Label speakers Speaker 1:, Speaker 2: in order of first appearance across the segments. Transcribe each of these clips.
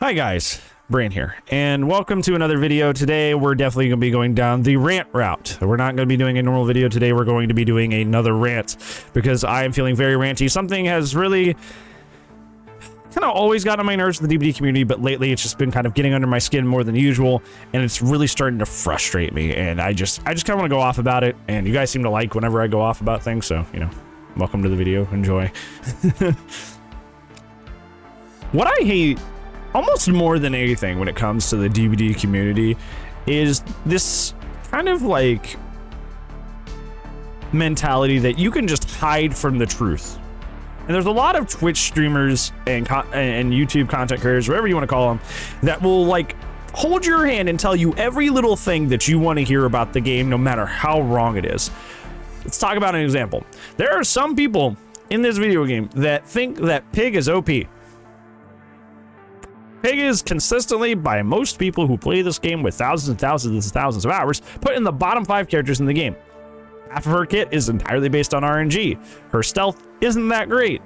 Speaker 1: Hi guys, Brain here, and welcome to another video. Today we're definitely going to be going down the rant route. We're not going to be doing a normal video today. We're going to be doing another rant because I am feeling very ranty. Something has really kind of always gotten on my nerves in the DBD community, but lately it's just been kind of getting under my skin more than usual, and it's really starting to frustrate me, and I just kind of want to go off about it, and you guys seem to like whenever I go off about things, so, you know, welcome to the video. Enjoy. What I hate almost more than anything when it comes to the DBD community is this kind of like mentality that you can just hide from the truth. And there's a lot of Twitch streamers and YouTube content creators, whatever you want to call them, that will like hold your hand and tell you every little thing that you want to hear about the game, no matter how wrong it is. Let's talk about an example. There are some people in this video game that think that Pig is OP. Pig is consistently, by most people who play this game with thousands and thousands and thousands of hours, put in the bottom 5 characters in the game. Half of her kit is entirely based on RNG. Her stealth isn't that great.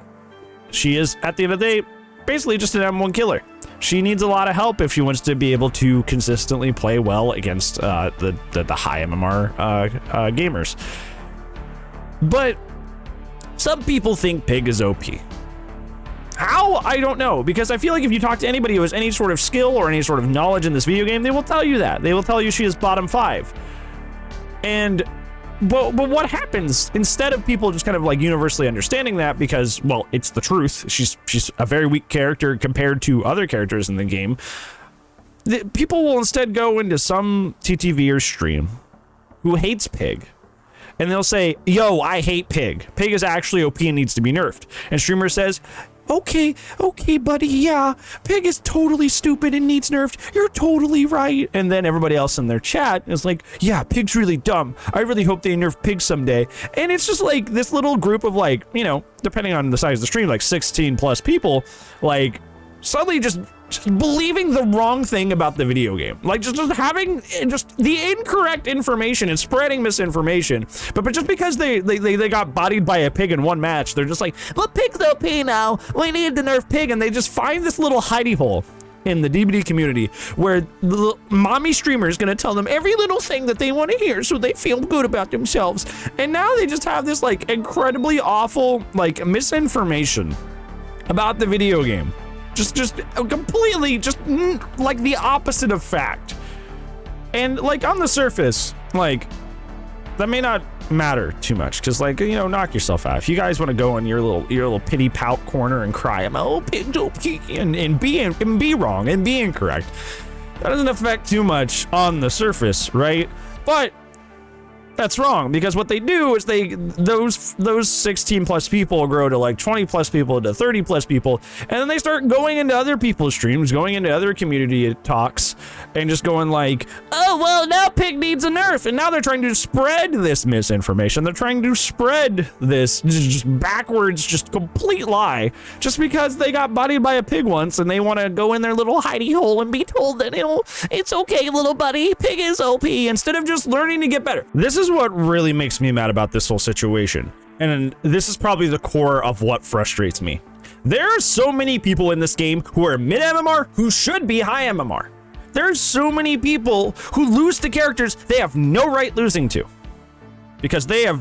Speaker 1: She is, at the end of the day, basically just an M1 killer. She needs a lot of help if she wants to be able to consistently play well against the high MMR gamers. But some people think Pig is OP. How? I don't know, because I feel like if you talk to anybody who has any sort of skill or any sort of knowledge in this video game, they will tell you that. They will tell you she is bottom 5. And but what happens instead of people just kind of like universally understanding that, because, well, it's the truth. She's a very weak character compared to other characters in the game. People will instead go into some TTVer stream who hates Pig, and they'll say, yo, I hate Pig. Pig is actually OP and needs to be nerfed. And streamer says, okay, buddy, yeah, Pig is totally stupid and needs nerfed. You're totally right. And then everybody else in their chat is like, yeah, Pig's really dumb. I really hope they nerf Pig someday. And it's just like this little group of, like, you know, depending on the size of the stream, like 16 plus people, like suddenly just believing the wrong thing about the video game, like just having just the incorrect information and spreading misinformation. But just because they got bodied by a Pig in one match, they're just like, well, Pig's OP now, we need to nerf Pig, and they just find this little hidey hole in the DBD community where the mommy streamer is going to tell them every little thing that they want to hear so they feel good about themselves. And now they just have this like incredibly awful like misinformation about the video game. Just completely just like the opposite of fact. And like on the surface, like that may not matter too much, because, like, you know, knock yourself out. If you guys want to go in your little pity pout corner and cry, I'm and be wrong and be incorrect, that doesn't affect too much on the surface, right? But that's wrong, because what they do is those 16 plus people grow to like 20 plus people to 30 plus people, and then they start going into other people's streams, going into other community talks, and just going like, oh, well, now Pig needs a nerf, and now they're trying to spread this misinformation. They're trying to spread this just backwards, just complete lie, just because they got bodied by a Pig once, and they want to go in their little hidey hole and be told that it's okay, little buddy, Pig is OP, instead of just learning to get better. This is what really makes me mad about this whole situation, and this is probably the core of what frustrates me. There are so many people in this game who are mid MMR who should be high MMR. There's so many people who lose to characters they have no right losing to, because they've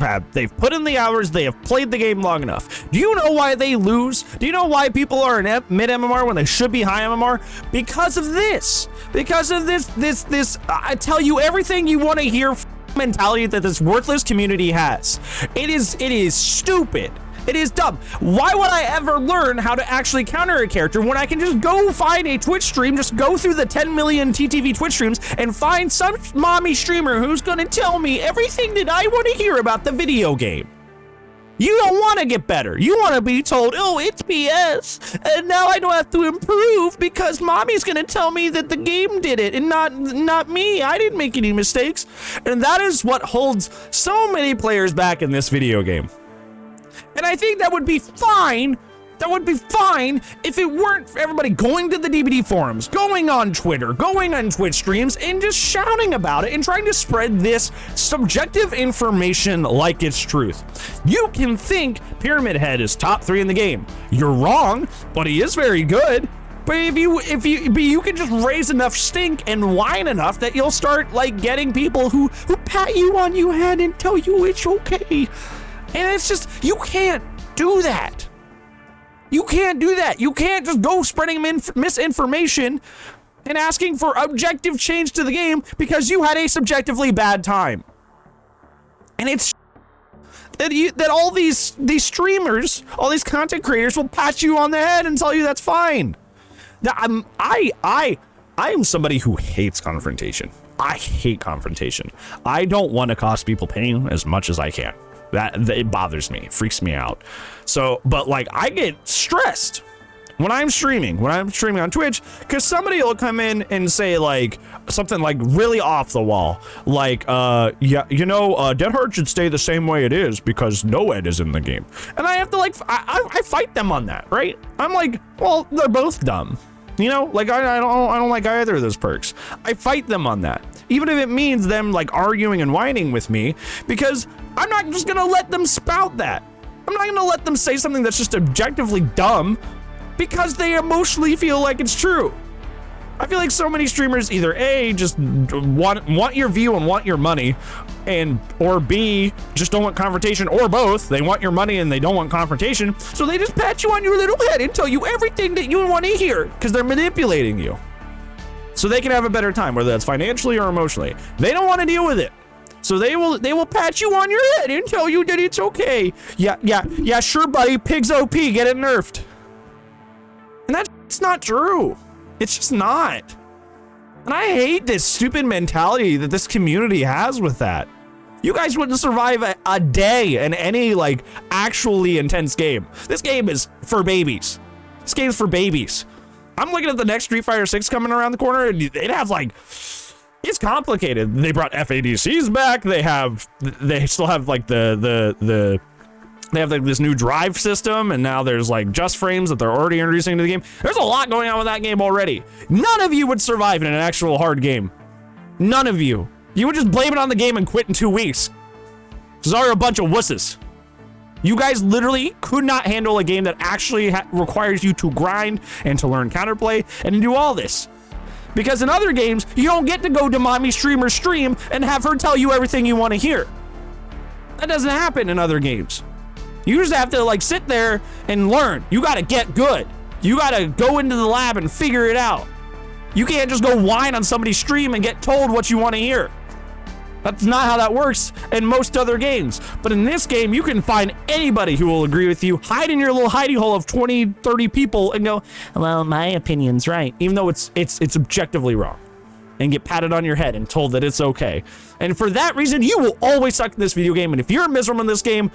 Speaker 1: put in the hours, they have played the game long enough. Do you know why they lose? Do you know why people are in mid MMR when they should be high MMR? Because of this. Because of this I tell you everything you want to hear mentality that this worthless community has. It is stupid. It is dumb. Why would I ever learn how to actually counter a character when I can just go find a Twitch stream, just go through the 10 million TTV Twitch streams and find some mommy streamer who's gonna tell me everything that I want to hear about the video game? You don't want to get better. You want to be told, oh, it's BS, and now I don't have to improve because mommy's going to tell me that the game did it and not me. I didn't make any mistakes. And that is what holds so many players back in this video game. And I think that would be fine. That would be fine if it weren't for everybody going to the DBD forums, going on Twitter, going on Twitch streams, and just shouting about it and trying to spread this subjective information like it's truth. You can think Pyramid Head is top 3 in the game. You're wrong, but he is very good. But if you can just raise enough stink and whine enough that you'll start like getting people who pat you on your head and tell you it's okay. And it's just, you can't do that. You can't do that. You can't just go spreading misinformation and asking for objective change to the game because you had a subjectively bad time. And it's that all these streamers, all these content creators will pat you on the head and tell you that's fine. Now, I am somebody who hates confrontation. I hate confrontation. I don't want to cause people pain as much as I can. That it bothers me, it freaks me out. So, but like I get stressed when I'm streaming on Twitch, because somebody will come in and say like something like really off the wall, like yeah, you know, Dead Hard should stay the same way it is because no Ed is in the game, and I have to like I fight them on that, right? I'm like, well, they're both dumb. You know, like I don't like either of those perks. I fight them on that, even if it means them like arguing and whining with me, because I'm not just gonna let them spout that. I'm not gonna let them say something that's just objectively dumb because they emotionally feel like it's true. I feel like so many streamers either A, just want your view and want your money, or B, just don't want confrontation, or both. They want your money and they don't want confrontation, so they just pat you on your little head and tell you everything that you want to hear because they're manipulating you so they can have a better time, whether that's financially or emotionally. They don't want to deal with it, so they will pat you on your head and tell you that it's okay. Yeah, sure, buddy. Pigs OP, get it nerfed. And that's not true. It's just not. And I hate this stupid mentality that this community has with that. You guys wouldn't survive a day in any like actually intense game. This game is for babies. This game's for babies. I'm looking at the next Street Fighter 6 coming around the corner, and it has like, it's complicated. They brought FADCs back. They still have like they have like this new drive system, and now there's like just frames that they're already introducing into the game. There's a lot going on with that game already. None of you would survive in an actual hard game. None of you. You would just blame it on the game and quit in 2 weeks. Because you're a bunch of wusses. You guys literally could not handle a game that actually requires you to grind and to learn counterplay and to do all this. Because in other games, you don't get to go to mommy streamer's stream and have her tell you everything you want to hear. That doesn't happen in other games. You just have to like sit there and learn. You gotta get good. You gotta go into the lab and figure it out. You can't just go whine on somebody's stream and get told what you want to hear. That's not how that works in most other games. But in this game, you can find anybody who will agree with you, hide in your little hidey hole of 20, 30 people and go, well, my opinion's right, even though it's objectively wrong, and get patted on your head and told that it's okay. And for that reason, you will always suck in this video game. And if you're miserable in this game,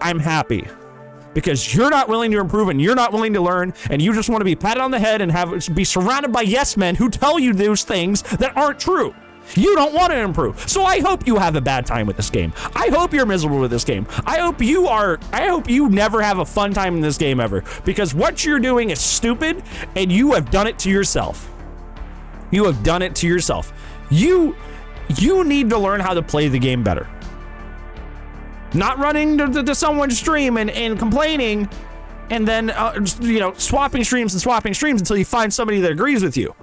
Speaker 1: I'm happy, because you're not willing to improve and you're not willing to learn, and you just want to be patted on the head and be surrounded by yes men who tell you those things that aren't true. You don't want to improve. So I hope you have a bad time with this game. I hope you're miserable with this game. I hope you never have a fun time in this game ever, because what you're doing is stupid and you have done it to yourself. You have done it to yourself. You need to learn how to play the game better. Not running to someone's stream and complaining, and then swapping streams until you find somebody that agrees with you.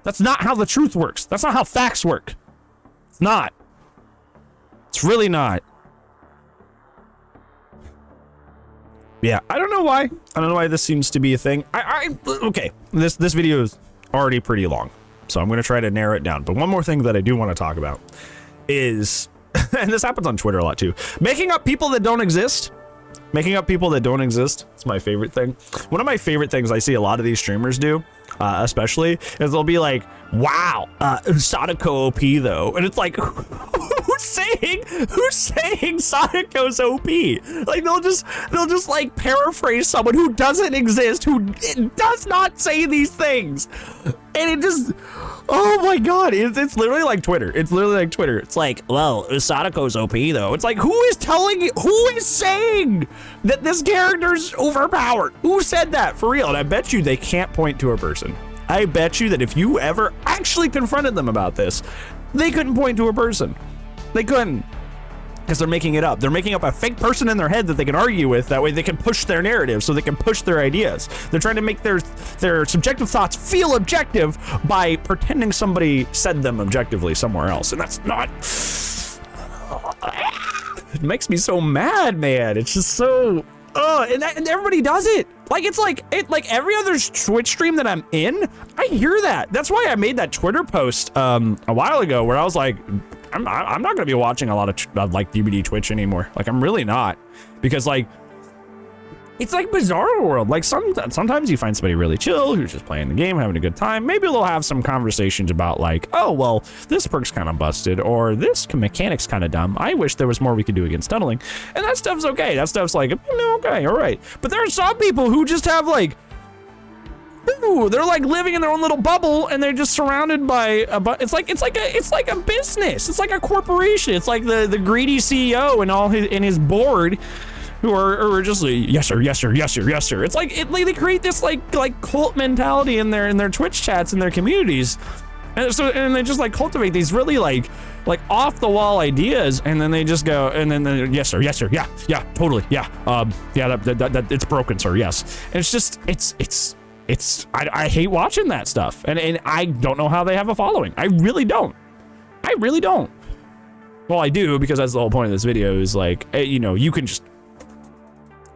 Speaker 1: That's not how the truth works. That's not how facts work. It's not. It's really not. Yeah, I don't know why. I don't know why this seems to be a thing. Okay, this video is already pretty long, so I'm gonna try to narrow it down. But one more thing that I do want to talk about is, and this happens on Twitter a lot too, making up people that don't exist. Making up people that don't exist. It's my favorite thing. One of my favorite things I see a lot of these streamers do, especially, is they'll be like, wow, Sadako OP though. And it's like, who's saying Sadako's OP? Like they'll just like paraphrase someone who doesn't exist, who does not say these things. And it just, oh my God, it's literally like Twitter. It's literally like Twitter. It's like, well, Sadako's OP though. It's like, who is saying that this character's overpowered? Who said that for real? And I bet you they can't point to a person. I bet you that if you ever actually confronted them about this, they couldn't point to a person. They couldn't. because they're making it up. They're making up a fake person in their head that they can argue with. That way they can push their narrative, so they can push their ideas. They're trying to make their subjective thoughts feel objective by pretending somebody said them objectively somewhere else, and that's not. It makes me so mad, man. It's just so. And everybody does it. Like it's like every other Twitch stream that I'm in, I hear that. That's why I made that Twitter post a while ago where I was like, I'm not gonna be watching a lot of like DBD Twitch anymore. Like I'm really not, because like it's like Bizarro World. Like sometimes you find somebody really chill who's just playing the game, having a good time. Maybe they'll have some conversations about like, oh well, this perk's kind of busted, or this mechanic's kind of dumb. I wish there was more we could do against tunneling, and that stuff's okay. That stuff's like, okay, all right. But there are some people who just have like, ooh, they're like living in their own little bubble, and they're just surrounded by it's like a business. It's like a corporation. It's like the greedy CEO and his board, who are just like, yes sir, yes sir, yes sir, yes sir. It's like they create this like cult mentality in their Twitch chats and their communities, and they just like cultivate these really like off the wall ideas, and then they just go, and then yes sir, yeah, totally, yeah, that it's broken, sir, yes. And it's just I hate watching that stuff, and I don't know how they have a following. I really don't. Well, I do, because that's the whole point of this video, is like, you know, you can just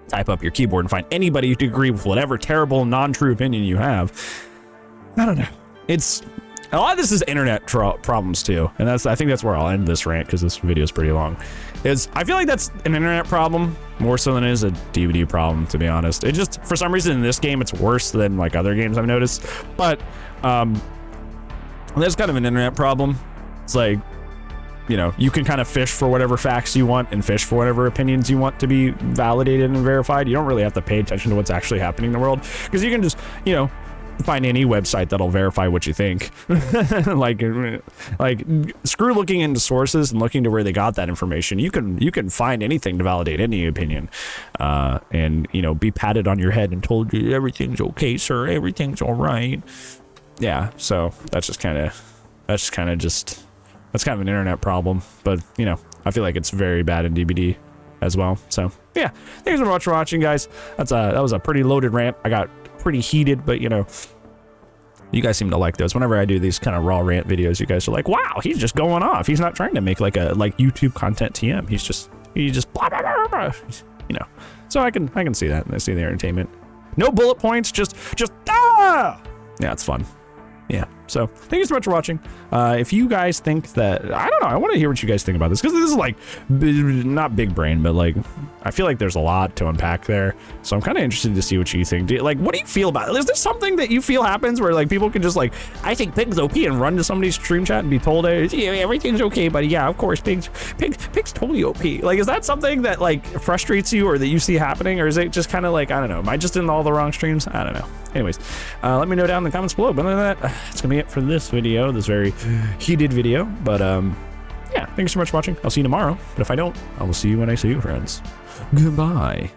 Speaker 1: type up your keyboard and find anybody to agree with whatever terrible non-true opinion you have. I don't know. It's a lot of this is internet problems too, and I think that's where I'll end this rant, because this video is pretty long. I feel like that's an internet problem more so than it is a DVD problem, to be honest. It just, for some reason in this game, it's worse than like other games I've noticed. But there's kind of an internet problem. It's like, you know, you can kind of fish for whatever facts you want and fish for whatever opinions you want to be validated and verified. You don't really have to pay attention to what's actually happening in the world, because you can just, you know, find any website that'll verify what you think. like screw looking into sources and looking to where they got that information. You can find anything to validate any opinion, and, you know, be patted on your head and told you everything's okay, sir, everything's all right. Yeah, so that's kind of an internet problem, but, you know, I feel like it's very bad in DBD as well. So yeah, thanks so much for watching, guys. That was a pretty loaded rant. I got pretty heated, but, you know, you guys seem to like those. Whenever I do these kind of raw rant videos, you guys are like, wow, he's just going off. He's not trying to make like YouTube content TM. He just blah, blah, blah, blah, you know. So I can see that, and I see the entertainment. No bullet points, just ah! Yeah, it's fun. Yeah, so thank you so much for watching. If you guys think that, I don't know, I want to hear what you guys think about this, because this is like not big brain, but like I feel like there's a lot to unpack there. So I'm kind of interested to see what you think. Like, what do you feel about it? Is there something that you feel happens where like people can just like, I think Pig's OP, and run to somebody's stream chat and be told, yeah, everything's okay, buddy. Yeah, of course, Pig's totally OP. Like, is that something that like frustrates you, or that you see happening, or is it just kind of like, I don't know, am I just in all the wrong streams? I don't know. Anyways, let me know down in the comments below. But other than that, it's gonna be it for this video, this very heated video. But yeah, thank you so much for watching. I'll see you tomorrow, but if I don't, I will see you when I see you, friends. Goodbye.